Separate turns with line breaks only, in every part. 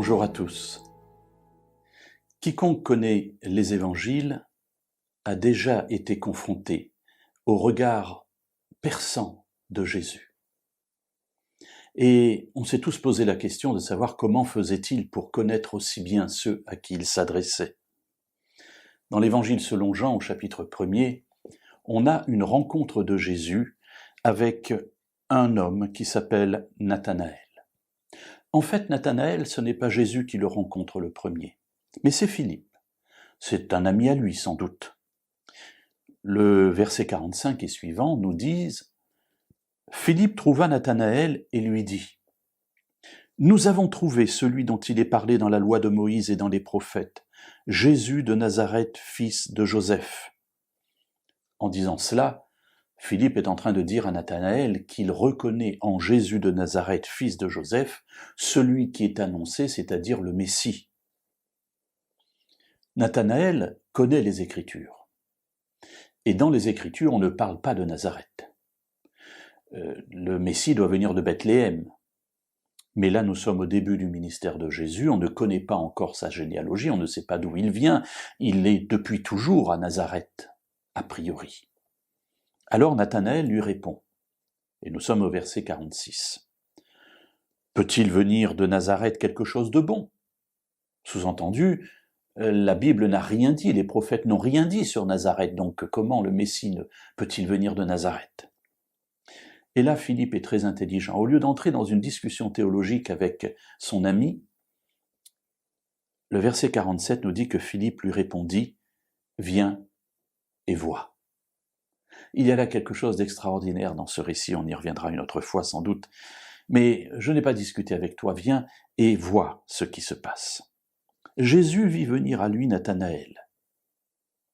Bonjour à tous. Quiconque connaît les évangiles a déjà été confronté au regard perçant de Jésus. Et on s'est tous posé la question de savoir comment faisait-il pour connaître aussi bien ceux à qui il s'adressait. Dans l'évangile selon Jean au chapitre 1er, on a une rencontre de Jésus avec un homme qui s'appelle Nathanaël. En fait, Nathanaël, ce n'est pas Jésus qui le rencontre le premier, mais c'est Philippe. C'est un ami à lui, sans doute. Le verset 45 et suivant nous disent « Philippe trouva Nathanaël et lui dit « Nous avons trouvé celui dont il est parlé dans la loi de Moïse et dans les prophètes, Jésus de Nazareth, fils de Joseph. » En disant cela, Philippe est en train de dire à Nathanaël qu'il reconnaît en Jésus de Nazareth, fils de Joseph, celui qui est annoncé, c'est-à-dire le Messie. Nathanaël connaît les Écritures. Et dans les Écritures, on ne parle pas de Nazareth. Le Messie doit venir de Bethléem. Mais là, nous sommes au début du ministère de Jésus, on ne connaît pas encore sa généalogie, on ne sait pas d'où il vient. Il est depuis toujours à Nazareth, a priori. Alors Nathanaël lui répond, et nous sommes au verset 46. « Peut-il venir de Nazareth quelque chose de bon ?» Sous-entendu, la Bible n'a rien dit, les prophètes n'ont rien dit sur Nazareth, donc comment le Messie peut-il venir de Nazareth ? Et là, Philippe est très intelligent. Au lieu d'entrer dans une discussion théologique avec son ami, le verset 47 nous dit que Philippe lui répondit « Viens et vois ». Il y a là quelque chose d'extraordinaire dans ce récit, on y reviendra une autre fois sans doute, mais je n'ai pas discuté avec toi, viens et vois ce qui se passe. Jésus vit venir à lui Nathanaël.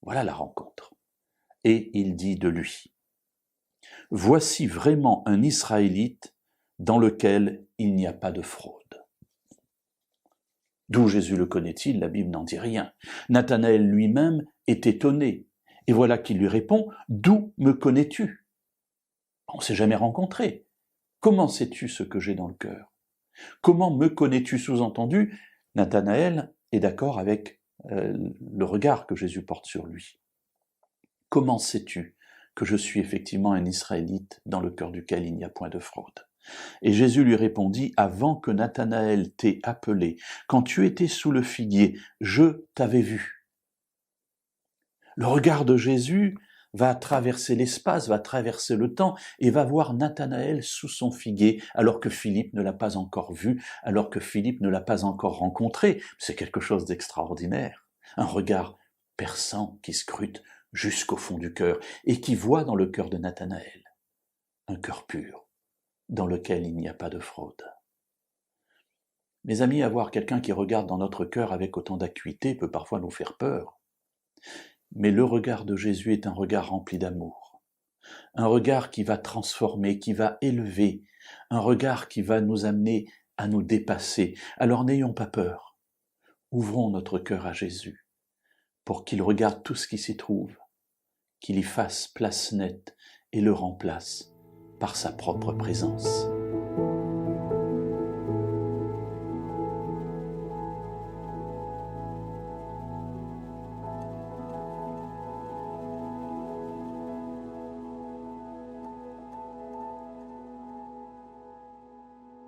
Voilà la rencontre. Et il dit de lui, « Voici vraiment un Israélite dans lequel il n'y a pas de fraude. » D'où Jésus le connaît-il? La Bible n'en dit rien. Nathanaël lui-même est étonné. Et voilà qu'il lui répond, « D'où me connais-tu » On ne s'est jamais rencontrés. Comment sais-tu ce que j'ai dans le cœur? Comment me connais-tu? Sous-entendu, Nathanaël est d'accord avec le regard que Jésus porte sur lui. Comment sais-tu que je suis effectivement un Israélite dans le cœur duquel il n'y a point de fraude? Et Jésus lui répondit, « Avant que Nathanaël t'ait appelé, quand tu étais sous le figuier, je t'avais vu. » Le regard de Jésus va traverser l'espace, va traverser le temps et va voir Nathanaël sous son figuier alors que Philippe ne l'a pas encore vu, alors que Philippe ne l'a pas encore rencontré. C'est quelque chose d'extraordinaire. Un regard perçant qui scrute jusqu'au fond du cœur et qui voit dans le cœur de Nathanaël un cœur pur dans lequel il n'y a pas de fraude. Mes amis, avoir quelqu'un qui regarde dans notre cœur avec autant d'acuité peut parfois nous faire peur. Mais le regard de Jésus est un regard rempli d'amour, un regard qui va transformer, qui va élever, un regard qui va nous amener à nous dépasser. Alors n'ayons pas peur, ouvrons notre cœur à Jésus pour qu'il regarde tout ce qui s'y trouve, qu'il y fasse place nette et le remplace par sa propre présence.